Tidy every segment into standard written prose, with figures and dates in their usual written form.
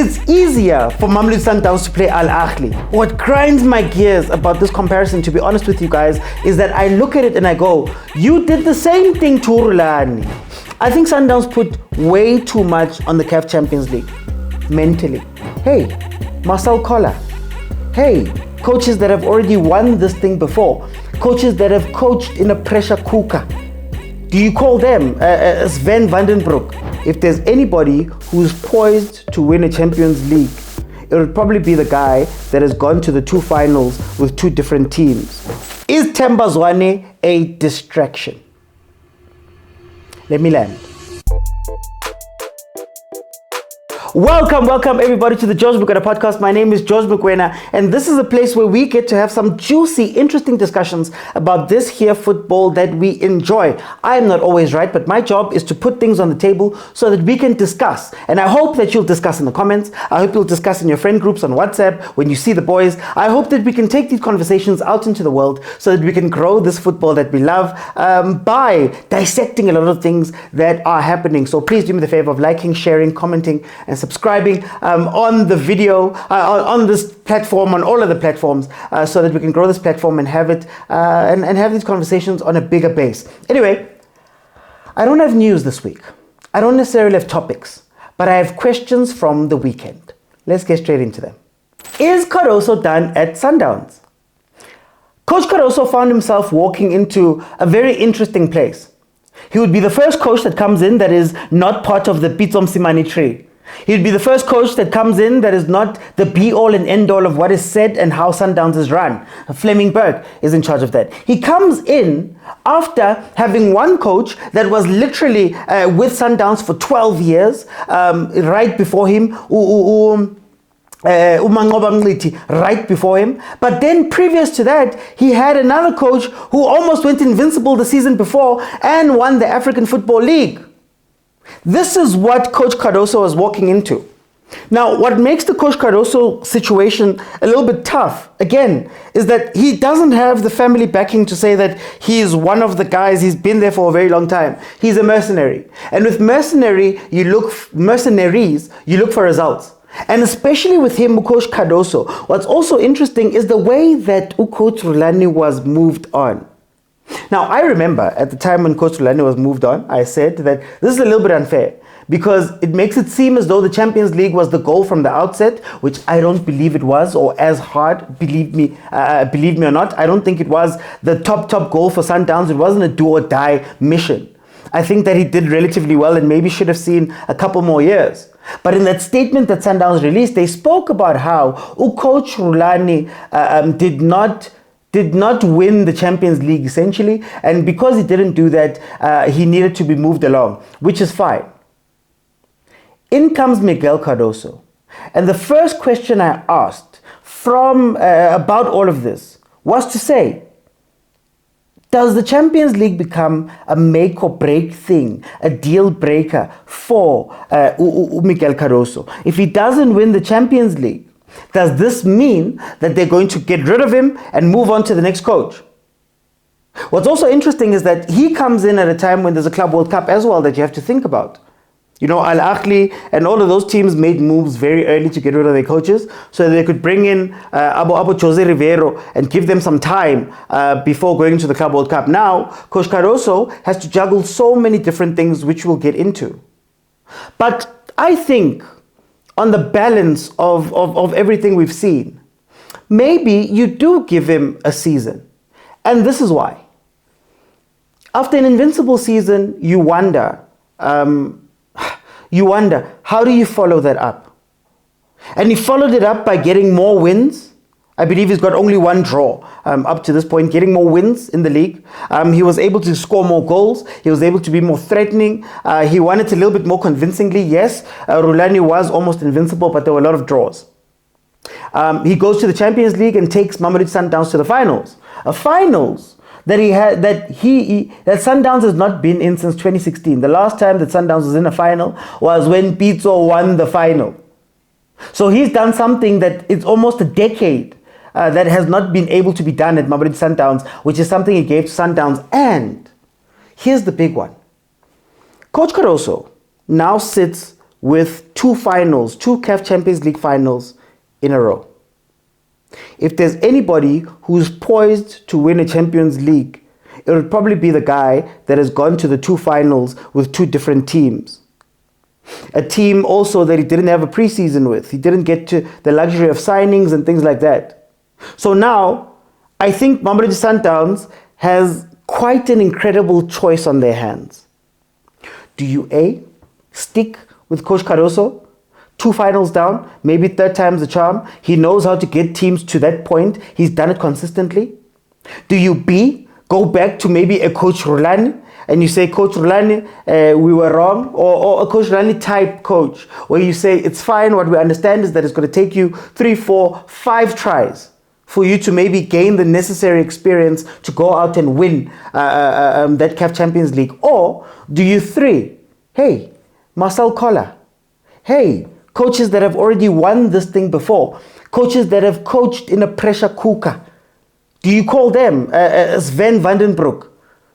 It's easier for Mamelodi Sundowns to play Ahly. What grinds my gears about this comparison, to be honest with you guys, is that I look at it and I go, you did the same thing to Rulani. I think Sundowns put way too much on the CAF Champions League, mentally. Hey, Marcel Koller. Hey, coaches that have already won this thing before. Coaches that have coached in a pressure cooker. Do you call them Sven Vandenbroek? If there's anybody who's poised to win a Champions League, it would probably be the guy that has gone to the two finals with two different teams. Is Themba Zwane a distraction? Let me land. Welcome everybody to the George Mokoena podcast. My name is George Mokoena, and this is a place where we get to have some juicy, interesting discussions about this here football that we enjoy. I'm not always right, but my job is to put things on the table so that we can discuss. And I hope that you'll discuss in the comments. I hope you'll discuss in your friend groups on WhatsApp when you see the boys. I hope that we can take these conversations out into the world so that we can grow this football that we love by dissecting a lot of things that are happening. So please do me the favor of liking, sharing, commenting, and subscribing on the video, on this platform, on all of the platforms, so that we can grow this platform and have it and have these conversations on a bigger base. Anyway, I don't have news this week. I don't necessarily have topics, but I have questions from the weekend. Let's get straight into them. Is CARDOSO done at Sundowns? Coach CARDOSO found himself walking into a very interesting place. He would be the first coach that comes in that is not part of the Pitso Mosimane tree. He'd be the first coach that comes in that is not the be-all and end-all of what is said and how Sundowns is run. Fleming Burke is in charge of that. He comes in after having one coach that was literally with Sundowns for 12 years, right before him, right before him. But then previous to that, he had another coach who almost went invincible the season before and won the African Football League. This is what Coach CARDOSO is walking into. Now, what makes the Coach CARDOSO situation a little bit tough, again, is that he doesn't have the family backing to say that he is one of the guys, he's been there for a very long time. He's a mercenary. And with mercenaries, you look for results. And especially with him, Coach CARDOSO, what's also interesting is the way that Coach Rulani was moved on. Now, I remember at the time when Coach Rulani was moved on, I said that this is a little bit unfair because it makes it seem as though the Champions League was the goal from the outset, which I don't believe it was, or as hard, believe me or not. I don't think it was the top goal for Sundowns. It wasn't a do or die mission. I think that he did relatively well and maybe should have seen a couple more years. But in that statement that Sundowns released, they spoke about how Coach Rulani did not win the Champions League, essentially, and because he didn't do that, he needed to be moved along, which is fine. In comes Miguel CARDOSO, and the first question I asked from about all of this was to say, does the Champions League become a make or break thing, a deal breaker for Miguel CARDOSO? If he doesn't win the Champions League, does this mean that they're going to get rid of him and move on to the next coach? What's also interesting is that he comes in at a time when there's a Club World Cup as well that you have to think about. You know, Ahly and all of those teams made moves very early to get rid of their coaches so they could bring in Abo Jose Rivero and give them some time before going to the Club World Cup. Now, Coach CARDOSO has to juggle so many different things, which we'll get into. But I think on the balance of everything we've seen, maybe you do give him a season. And this is why. After an invincible season, you wonder, how do you follow that up? And he followed it up by getting more wins. I believe he's got only one draw up to this point, getting more wins in the league. He was able to score more goals. He was able to be more threatening. He won it a little bit more convincingly. Yes, Rulani was almost invincible, but there were a lot of draws. He goes to the Champions League and takes Mamelodi Sundowns to the finals. Finals that Sundowns has not been in since 2016. The last time that Sundowns was in a final was when Pitso won the final. So he's done something that is almost a decade that has not been able to be done at Mamelodi Sundowns, which is something he gave to Sundowns. And here's the big one. Coach CARDOSO now sits with two CAF Champions League finals in a row. If there's anybody who's poised to win a Champions League, it would probably be the guy that has gone to the two finals with two different teams. A team also that he didn't have a preseason with. He didn't get to the luxury of signings and things like that. So now, I think Mamelodi Sundowns has quite an incredible choice on their hands. Do you A, stick with Coach CARDOSO, two finals down, maybe third time's the charm. He knows how to get teams to that point. He's done it consistently. Do you B, go back to maybe a Coach Rulani and you say, Coach Rulani, we were wrong, or a Coach Rulani type coach, where you say, it's fine, what we understand is that it's going to take you 3, 4, 5 tries for you to maybe gain the necessary experience to go out and win that CAF Champions League? Or do you 3, hey, Marcel Koller, hey, coaches that have already won this thing before, coaches that have coached in a pressure cooker, do you call them Sven Vandenbroek?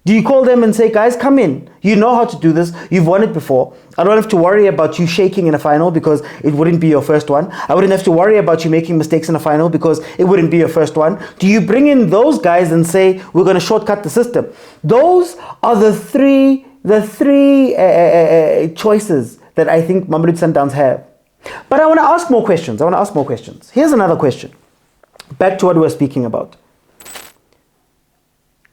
Do you call them and say, guys, come in. You know how to do this. You've won it before. I don't have to worry about you shaking in a final because it wouldn't be your first one. I wouldn't have to worry about you making mistakes in a final because it wouldn't be your first one. Do you bring in those guys and say, we're going to shortcut the system? Those are the three choices that I think Mamelodi Sundowns have. But I want to ask more questions. Here's another question. Back to what we were speaking about.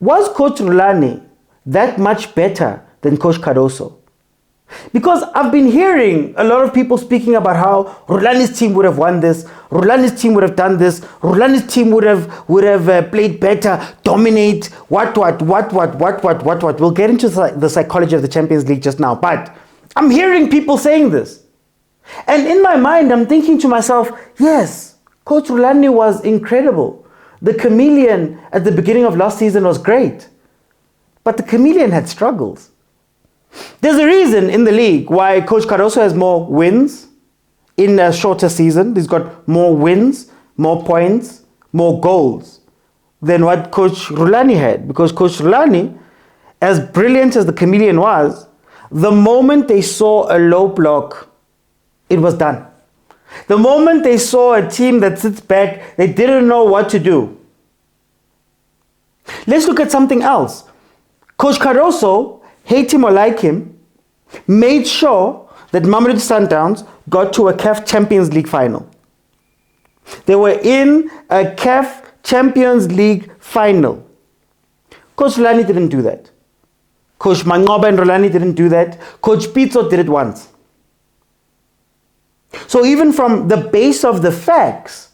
Was Coach Rulani that much better than Coach CARDOSO? Because I've been hearing a lot of people speaking about how Rulani's team would have won this, Rulani's team would have done this, Rulani's team would have played better, dominate, what. We'll get into the psychology of the Champions League just now, but I'm hearing people saying this. And in my mind, I'm thinking to myself, yes, Coach Rulani was incredible. The chameleon at the beginning of last season was great, but the chameleon had struggles. There's a reason in the league why Coach CARDOSO has more wins in a shorter season. He's got more wins, more points, more goals than what Coach Rulani had. Because Coach Rulani, as brilliant as the chameleon was, the moment they saw a low block, it was done. The moment they saw a team that sits back, they didn't know what to do. Let's look at something else. Coach CARDOSO, hate him or like him, made sure that Mamelodi Sundowns got to a CAF Champions League final. They were in a CAF Champions League final. Coach Rulani didn't do that. Coach Mangoba and Rulani didn't do that. Coach Pitso did it once. So even from the base of the facts,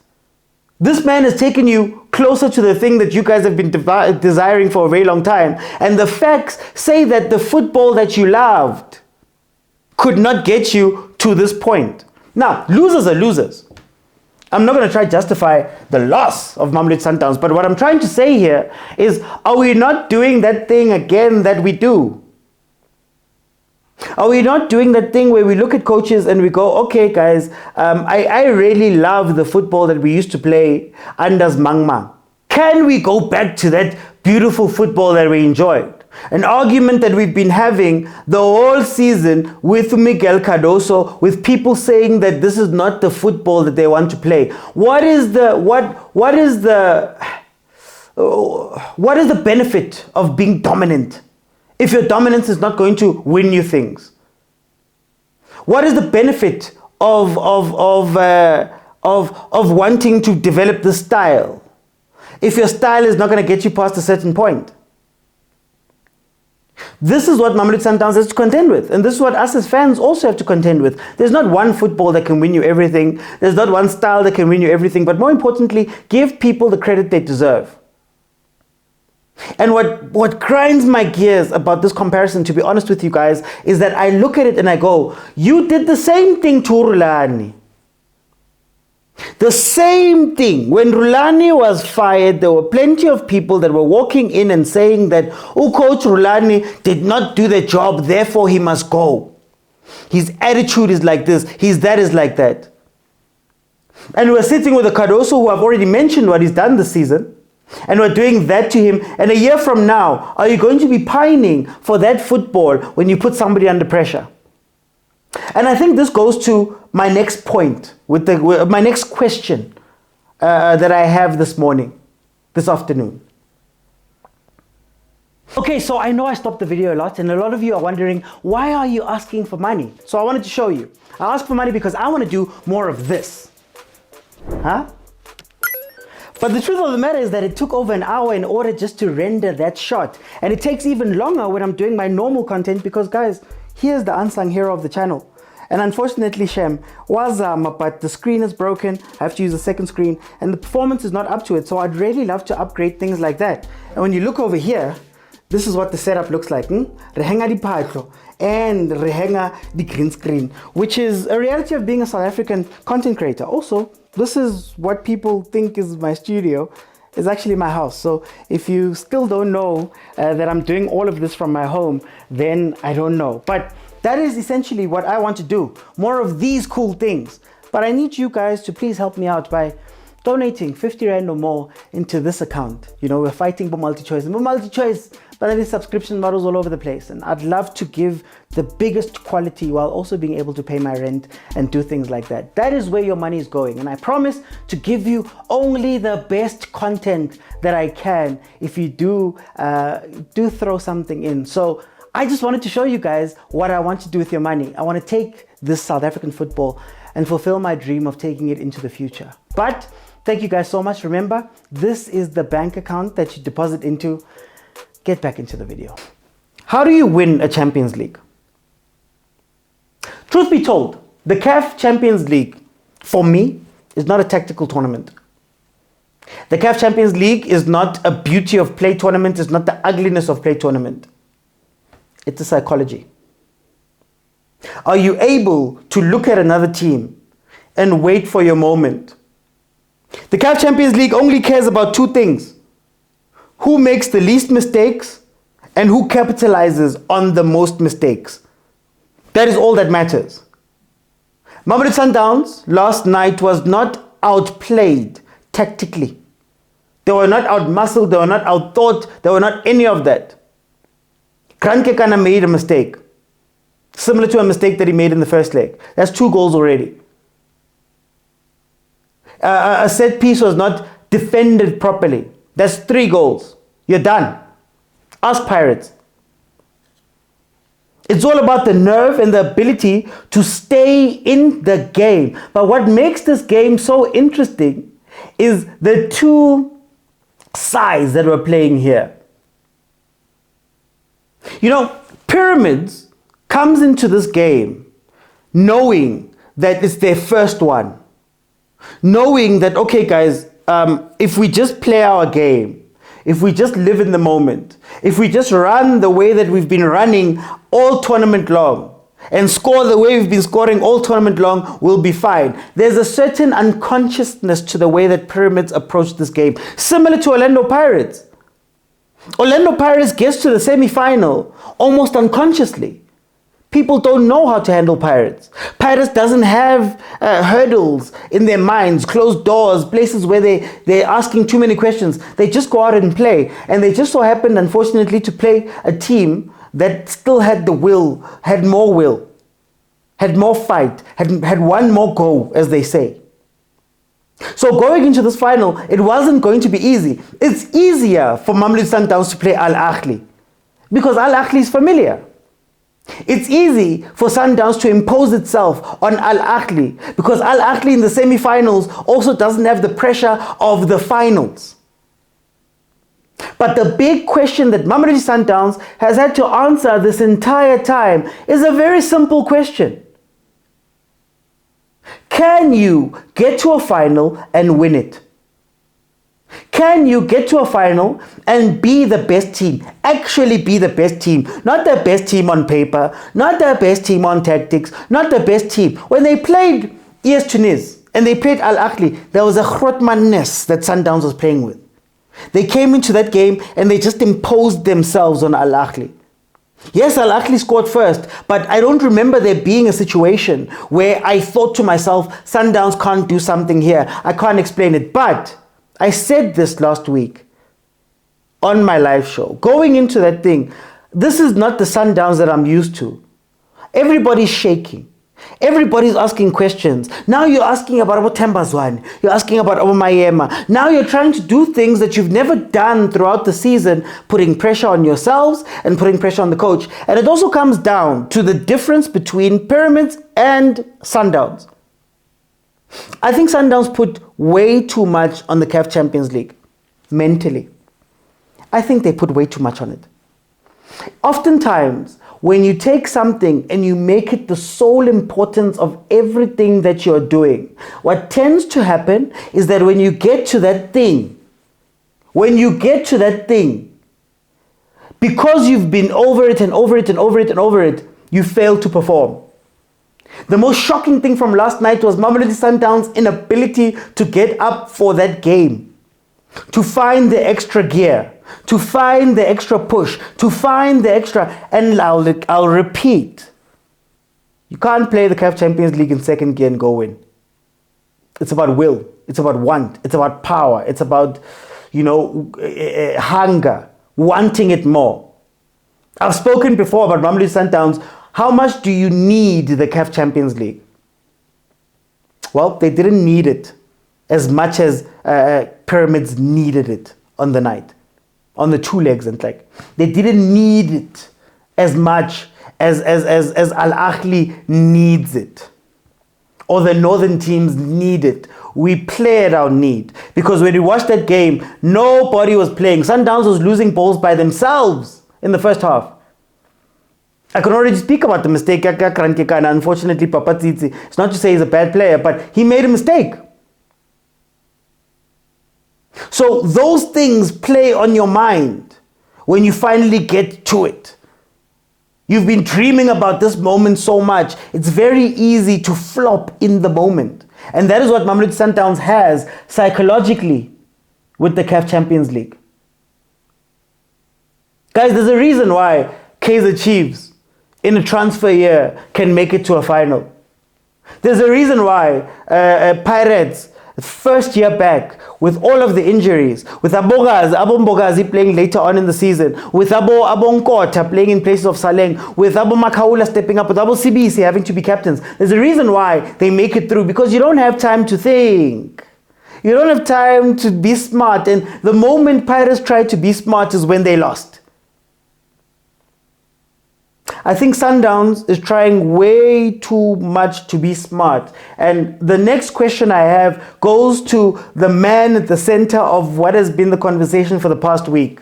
this man has taken you closer to the thing that you guys have been desiring for a very long time. And the facts say that the football that you loved could not get you to this point. Now, losers are losers. I'm not going to try to justify the loss of Mamelodi Sundowns, but what I'm trying to say here is, are we not doing that thing again that we do? Are we not doing that thing where we look at coaches and we go, okay, guys, I really love the football that we used to play under Mangma. Can we go back to that beautiful football that we enjoyed? An argument that we've been having the whole season with Miguel CARDOSO, with people saying that this is not the football that they want to play. What is the benefit of being dominant if your dominance is not going to win you things? What is the benefit of wanting to develop the style if your style is not going to get you past a certain point? This is what Mamelodi Sundowns has to contend with, and this is what us as fans also have to contend with. There's not one football that can win you everything. There's not one style that can win you everything, but more importantly, give people the credit they deserve. And what grinds my gears about this comparison, to be honest with you guys, is that I look at it and I go, you did the same thing to Rulani. The same thing. When Rulani was fired, there were plenty of people that were walking in and saying that, oh, Coach Rulani did not do the job, therefore he must go. His attitude is like this, his that is like that. And we're sitting with a CARDOSO who I've already mentioned what he's done this season. And we're doing that to him. And a year from now, are you going to be pining for that football when you put somebody under pressure? And I think this goes to my next point, with my next question that I have this afternoon. Okay, so I know I stopped the video a lot, and a lot of you are wondering, why are you asking for money? So I wanted to show you. I asked for money because I want to do more of this. Huh? But the truth of the matter is that it took over an hour in order just to render that shot. And it takes even longer when I'm doing my normal content because, guys, here's the unsung hero of the channel. And unfortunately, Shem, but the screen is broken. I have to use a second screen and the performance is not up to it. So I'd really love to upgrade things like that. And when you look over here, this is what the setup looks like. Rehenga di patlo and rehenga di green screen, which is a reality of being a South African content creator. Also, this is what people think is my studio. It's actually my house. So if you still don't know that I'm doing all of this from my home, then I don't know. But that is essentially what I want to do. More of these cool things. But I need you guys to please help me out by donating 50 Rand or more into this account. You know, we're fighting for multi-choice. And for multi-choice, but there is subscription models all over the place. And I'd love to give the biggest quality while also being able to pay my rent and do things like that. That is where your money is going. And I promise to give you only the best content that I can if you do throw something in. So I just wanted to show you guys what I want to do with your money. I want to take this South African football and fulfill my dream of taking it into the future. But thank you guys so much. Remember, this is the bank account that you deposit into. Get back into the video. How do you win a Champions League? Truth be told, the CAF Champions League, for me, is not a tactical tournament. The CAF Champions League is not a beauty of play tournament. It's not the ugliness of play tournament. It's a psychology. Are you able to look at another team and wait for your moment? The CAF Champions League only cares about two things: who makes the least mistakes and who capitalizes on the most mistakes. That is all that matters. Mamelodi Sundowns last night was not outplayed tactically. They were not outmuscled, they were not outthought, they were not any of that. Krankekana made a mistake, similar to a mistake that he made in the first leg. That's 2 goals already. A set piece was not defended properly. That's 3 goals. You're done. Ask Pirates. It's all about the nerve and the ability to stay in the game. But what makes this game so interesting is the two sides that we're playing here. You know, Pyramids comes into this game knowing that it's their first one. Knowing that, okay guys, if we just play our game, if we just live in the moment, if we just run the way that we've been running all tournament long and score the way we've been scoring all tournament long, we'll be fine. There's a certain unconsciousness to the way that Pyramids approach this game, similar to Orlando Pirates. Orlando Pirates gets to the semi-final almost unconsciously. People don't know how to handle Pirates. Pirates doesn't have hurdles in their minds, closed doors, places where they're asking too many questions. They just go out and play. And they just so happened, unfortunately, to play a team that still had the will, had more fight, had one more go, as they say. So going into this final, it wasn't going to be easy. It's easier for Mamelodi Sundowns to play Ahly because Ahly is familiar. It's easy for Sundowns to impose itself on Ahly because Ahly in the semi-finals also doesn't have the pressure of the finals. But the big question that Mamelodi Sundowns has had to answer this entire time is a very simple question. Can you get to a final and win it? Can you get to a final and be the best team? Actually be the best team. Not the best team on paper, not the best team on tactics, not the best team. When they played ES Tunis and they played Ahly, there was a Grotmanness that Sundowns was playing with. They came into that game and they just imposed themselves on Ahly. Yes, Ahly scored first, but I don't remember there being a situation where I thought to myself, Sundowns can't do something here. I can't explain it. But I said this last week on my live show. Going into that thing, this is not the Sundowns that I'm used to. Everybody's shaking. Everybody's asking questions. Now you're asking about Themba Zwane. You're asking about Mayema. Now you're trying to do things that you've never done throughout the season, putting pressure on yourselves and putting pressure on the coach. And it also comes down to the difference between Pyramids and Sundowns. I think Sundowns put way too much on the CAF Champions League, mentally. I think they put way too much on it. Oftentimes, when you take something and you make it the sole importance of everything that you're doing, what tends to happen is that when you get to that thing, because you've been over it and over it and over it and over it, you fail to perform. The most shocking thing from last night was Mamelodi Sundowns' inability to get up for that game, to find the extra gear, to find the extra push, to find the extra, and I'll repeat, you can't play the CAF Champions League in second gear and go win. It's about will, it's about want, it's about power, it's about, hunger, wanting it more. I've spoken before about Mamelodi Sundowns. How much do you need the CAF Champions League? Well, they didn't need it as much as Pyramids needed it on the night. On the two legs, and they didn't need it as much as Ahly needs it, or the northern teams need it. We play at our need, because when we watched that game, nobody was playing. Sundowns was losing balls by themselves in the first half. I can already speak about the mistake. Unfortunately, Papa Tsitsi, it's not to say he's a bad player, but he made a mistake. So those things play on your mind when you finally get to it. You've been dreaming about this moment so much. It's very easy to flop in the moment. And that is what Mamelodi Sundowns has psychologically with the CAF Champions League. Guys, there's a reason why Kaizer Chiefs in a transfer year can make it to a final. There's a reason why Pirates, first year back, with all of the injuries, with Mbogazi playing later on in the season, with Nkota playing in places of Saleng, with Makaula stepping up, with CBC having to be captains. There's a reason why they make it through, because you don't have time to think. You don't have time to be smart. And the moment Pirates tried to be smart is when they lost. I think Sundowns is trying way too much to be smart. And the next question I have goes to the man at the center of what has been the conversation for the past week.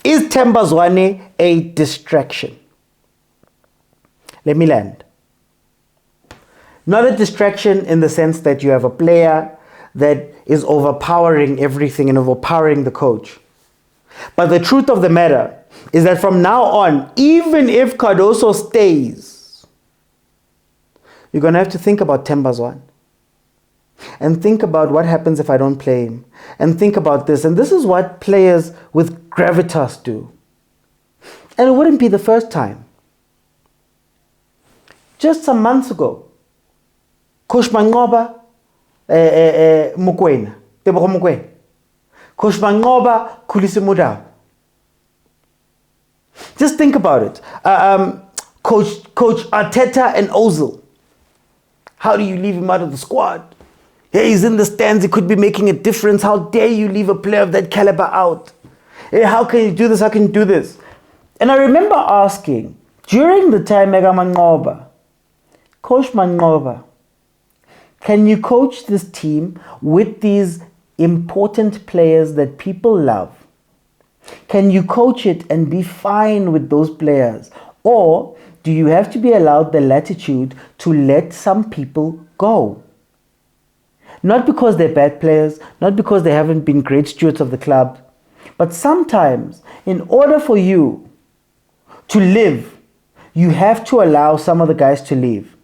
Is Themba Zwane a distraction? Let me land. Not a distraction in the sense that you have a player that is overpowering everything and overpowering the coach. But the truth of the matter is that from now on, even if CARDOSO stays, you're going to have to think about Themba Zwane. And think about what happens if I don't play him. And think about this. And this is what players with gravitas do. And it wouldn't be the first time. Just some months ago, Coach Mokoena, Coach Mangoba, Kulisi. Just think about it. Coach Arteta and Ozil. How do you leave him out of the squad? Yeah, he's in the stands. He could be making a difference. How dare you leave a player of that caliber out? Hey, how can you do this? How can you do this? And I remember asking, during the time Mega Mangoba, Coach Mangoba, can you coach this team with these important players that people love? Can you coach it and be fine with those players? Or do you have to be allowed the latitude to let some people go? Not because they're bad players, not because they haven't been great stewards of the club, but sometimes in order for you to live, you have to allow some of the guys to leave.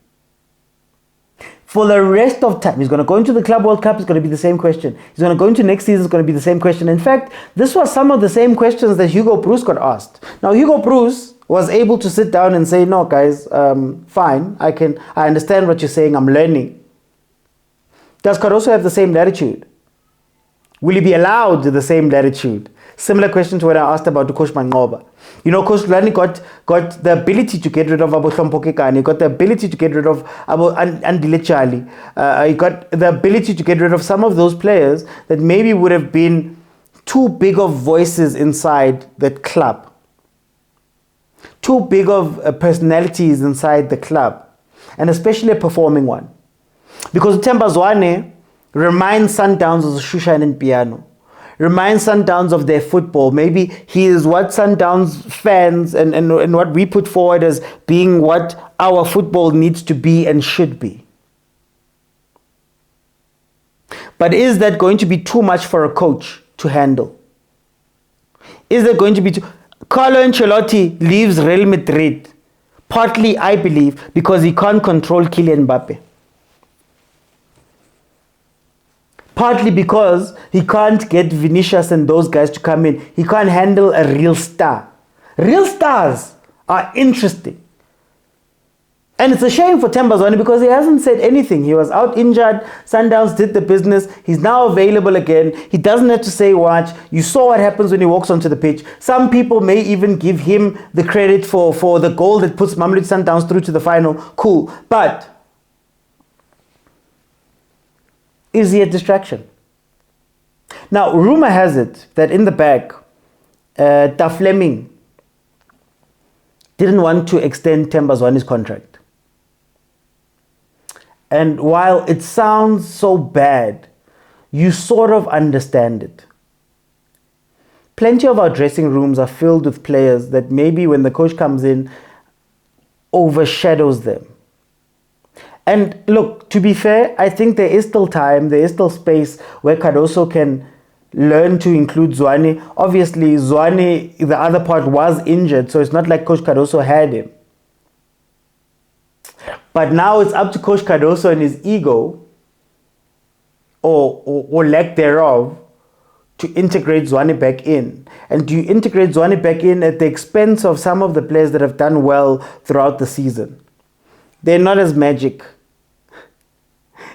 For the rest of time, he's going to go into the Club World Cup, it's going to be the same question. He's going to go into next season, it's going to be the same question. In fact, this was some of the same questions that Hugo Bruce got asked. Now, Hugo Bruce was able to sit down and say, no, guys, fine, I understand what you're saying, I'm learning. Does CARDOSO have the same latitude? Will he be allowed the same latitude? Similar question to what I asked about Coach Mangoba. You know, Coach Lani got the ability to get rid of Abo Hlomphokekane. He got the ability to get rid of Abo Andile Chali. He got the ability to get rid of some of those players that maybe would have been too big of voices inside that club. Too big of personalities inside the club. And especially a performing one. Because Themba Zwane reminds Sundowns of Shushan and Piano. Reminds Sundowns of their football. Maybe he is what Sundowns fans and what we put forward as being what our football needs to be and should be. But is that going to be too much for a coach to handle? Is that going to be too... Carlo Ancelotti leaves Real Madrid, partly, I believe, because he can't control Kylian Mbappe. Partly because he can't get Vinicius and those guys to come in. He can't handle a real star. Real stars are interesting. And it's a shame for Themba Zwane because he hasn't said anything. He was out injured. Sundowns did the business. He's now available again. He doesn't have to say much. You saw what happens when he walks onto the pitch. Some people may even give him the credit for the goal that puts Mamelodi Sundowns through to the final. Cool. But is he a distraction? Now, rumor has it that in the back, Da Fleming didn't want to extend Themba Zwane's contract. And while it sounds so bad, you sort of understand it. Plenty of our dressing rooms are filled with players that maybe when the coach comes in, overshadows them. And look, to be fair, I think there is still time, there is still space where CARDOSO can learn to include Zwane. Obviously, Zwane, the other part, was injured, so it's not like Coach CARDOSO had him. But now it's up to Coach CARDOSO and his ego, or lack thereof, to integrate Zwane back in. And do you integrate Zwane back in at the expense of some of the players that have done well throughout the season? They're not as magic.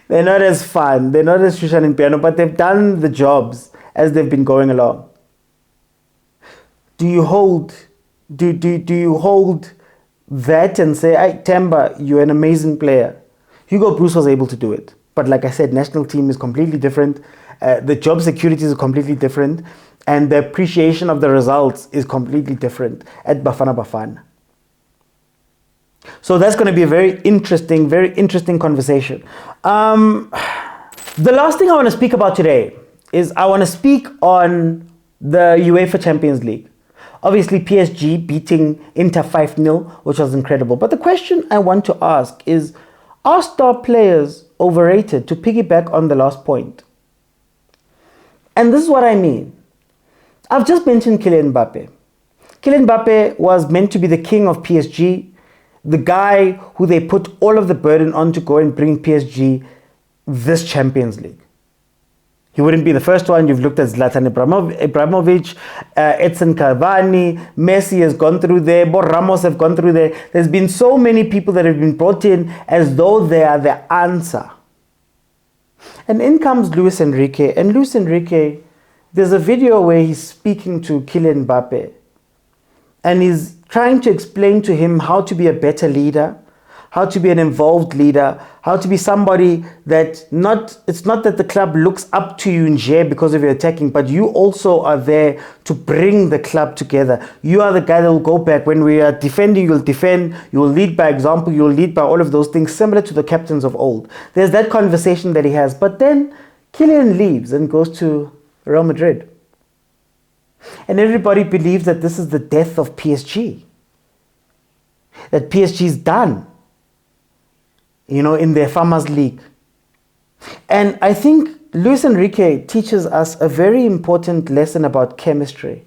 They're not as fun. They're not as Shushan and Piano, but they've done the jobs as they've been going along. Do you hold that and say, hey, Themba, you're an amazing player? Hugo Bruce was able to do it. But like I said, national team is completely different. The job security is completely different. And the appreciation of the results is completely different at Bafana. So that's going to be a very interesting conversation. The last thing I want to speak about today is I want to speak on the UEFA Champions League. Obviously, PSG beating Inter 5-0, which was incredible. But the question I want to ask is, are star players overrated? To piggyback on the last point. And this is what I mean. I've just mentioned Kylian Mbappe. Kylian Mbappe was meant to be the king of PSG, the guy who they put all of the burden on to go and bring PSG this Champions League. He wouldn't be the first one. You've looked at Zlatan Ibrahimovic, Edson Cavani, Messi has gone through there, Bo Ramos have gone through there. There's been so many people that have been brought in as though they are the answer. And in comes Luis Enrique. And Luis Enrique, there's a video where he's speaking to Kylian Mbappe. And he's trying to explain to him how to be a better leader, how to be an involved leader, how to be somebody that it's not that the club looks up to you in Nje because of your attacking, but you also are there to bring the club together. You are the guy that will go back. When we are defending, you'll defend, you will lead by example, you'll lead by all of those things, similar to the captains of old. There's that conversation that he has. But then Kylian leaves and goes to Real Madrid. And everybody believes that this is the death of PSG. That PSG is done, in their Farmers League. And I think Luis Enrique teaches us a very important lesson about chemistry.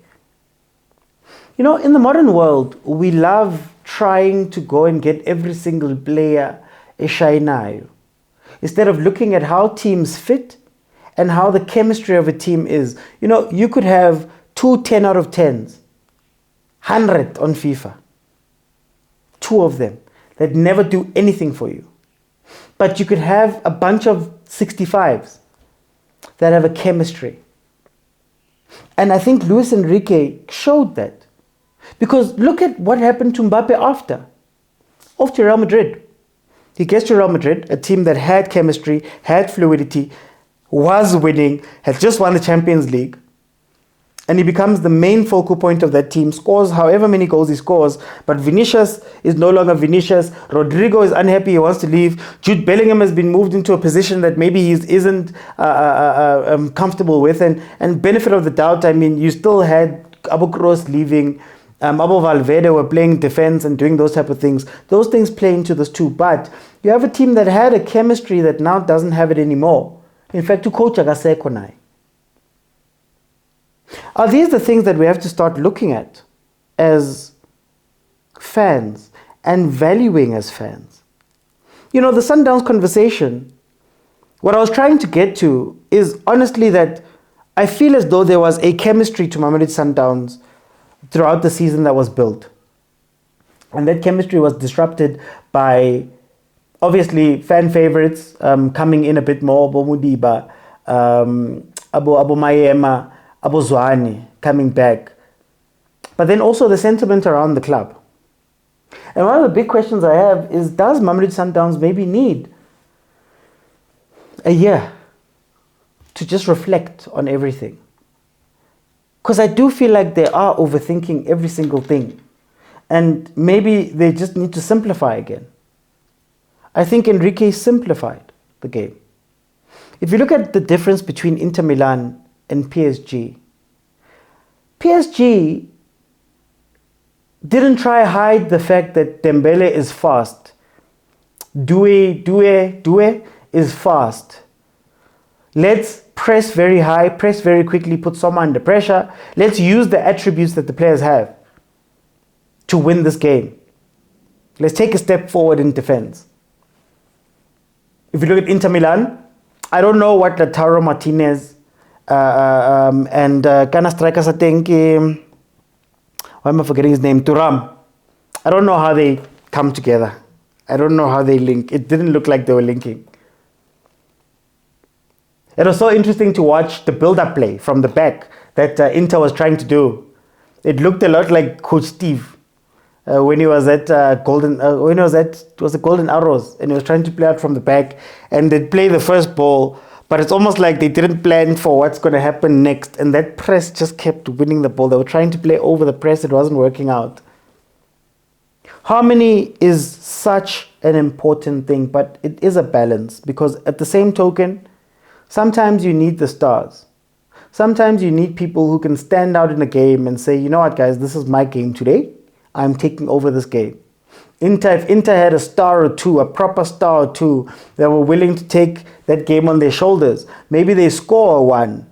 In the modern world, we love trying to go and get every single player a shainayo, instead of looking at how teams fit and how the chemistry of a team is. You could have 2 10 out of 10s, 100 on FIFA, 2 of them that never do anything for you. But you could have a bunch of 65s that have a chemistry. And I think Luis Enrique showed that. Because look at what happened to Mbappe after. Off to Real Madrid. He gets to Real Madrid, a team that had chemistry, had fluidity, was winning, had just won the Champions League. And he becomes the main focal point of that team, scores however many goals he scores. But Vinicius is no longer Vinicius. Rodrigo is unhappy, he wants to leave. Jude Bellingham has been moved into a position that maybe he isn't comfortable with. And benefit of the doubt, I mean, you still had Abu Kroos leaving. Abu Valverde were playing defense and doing those type of things. Those things play into this too. But you have a team that had a chemistry that now doesn't have it anymore. In fact, to coach Agasekonai. Are these the things that we have to start looking at as fans and valuing as fans? You know, the Sundowns conversation, what I was trying to get to is honestly that I feel as though there was a chemistry to Mamelodi Sundowns throughout the season that was built. And that chemistry was disrupted by, obviously, fan favorites coming in a bit more. Bomudiba, Abu Mayema, Abu Zwane coming back. But then also the sentiment around the club. And one of the big questions I have is, does Mamelodi Sundowns maybe need a year to just reflect on everything? Because I do feel like they are overthinking every single thing. And maybe they just need to simplify again. I think Enrique simplified the game. If you look at the difference between Inter Milan and PSG didn't try to hide the fact that Dembele is fast. Due is fast. Let's press very high, press very quickly, put someone under pressure. Let's use the attributes that the players have to win this game. Let's take a step forward in defense. If you look at Inter Milan, I don't know what Lautaro Martinez and Ghana strikers, I think, why am I forgetting his name? Thuram. I don't know how they come together. I don't know how they link. It didn't look like they were linking. It was so interesting to watch the build-up play from the back that Inter was trying to do. It looked a lot like Coach Steve when he was at Golden Arrows, and he was trying to play out from the back, and they'd play the first ball, but it's almost like they didn't plan for what's going to happen next, and that press just kept winning the ball. They were trying to play over the press. It wasn't working out. Harmony is such an important thing, but it is a balance, because at the same token, sometimes you need the stars. Sometimes you need people who can stand out in a game and say, you know what, guys, this is my game today. I'm taking over this game. If Inter had a star or two, a proper star or two, that were willing to take that game on their shoulders, maybe they score one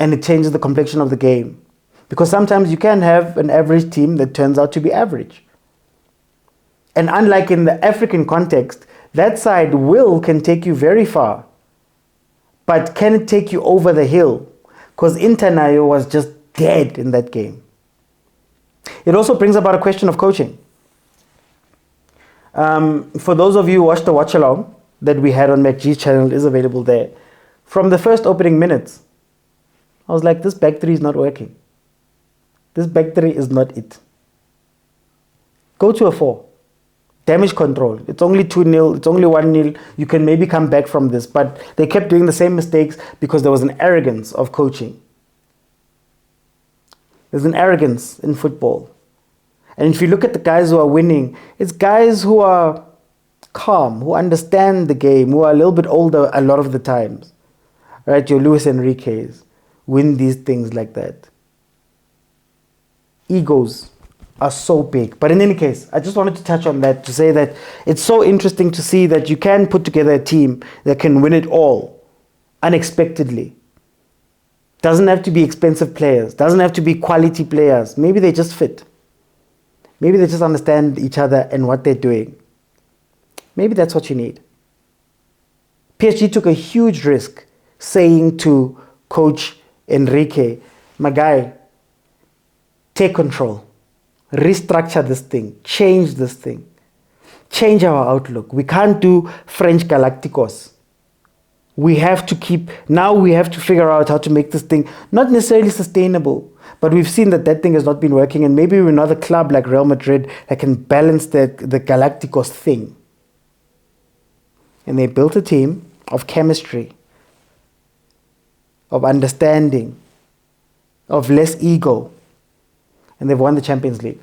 and it changes the complexion of the game. Because sometimes you can have an average team that turns out to be average. And unlike in the African context, that side can take you very far. But can it take you over the hill? Because Inter Nayo was just dead in that game. It also brings about a question of coaching. For those of you who watched the watch along that we had on MacG's channel, is available there. From the first opening minutes, I was like, this back three is not working. This back three is not it. Go to a 4. Damage control. It's only 2-0. It's only 1-0. You can maybe come back from this. But they kept doing the same mistakes because there was an arrogance of coaching. There's an arrogance in football. And if you look at the guys who are winning, it's guys who are calm, who understand the game, who are a little bit older a lot of the times. Right? Your Luis Enriquez win these things like that. Egos are so big. But in any case, I just wanted to touch on that to say that it's so interesting to see that you can put together a team that can win it all unexpectedly. Doesn't have to be expensive players. Doesn't have to be quality players. Maybe they just fit. Maybe they just understand each other and what they're doing. Maybe that's what you need. PSG took a huge risk saying to Coach Enrique, my guy, take control. Restructure this thing. Change this thing. Change our outlook. We can't do French Galacticos. we have to figure out how to make this thing not necessarily sustainable. But we've seen that thing has not been working, and maybe we're another club like Real Madrid that can balance the Galacticos thing. And they built a team of chemistry, of understanding, of less ego, and they've won the Champions League.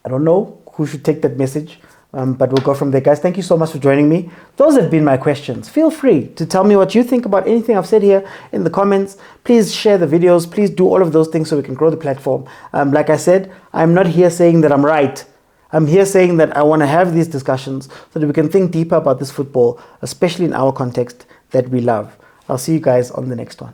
I don't know who should take that message, but we'll go from there. Guys, thank you so much for joining me. Those have been my questions. Feel free to tell me what you think about anything I've said here in the comments. Please share the videos. Please do all of those things so we can grow the platform. Like I said, I'm not here saying that I'm right. I'm here saying that I want to have these discussions so that we can think deeper about this football, especially in our context that we love. I'll see you guys on the next one.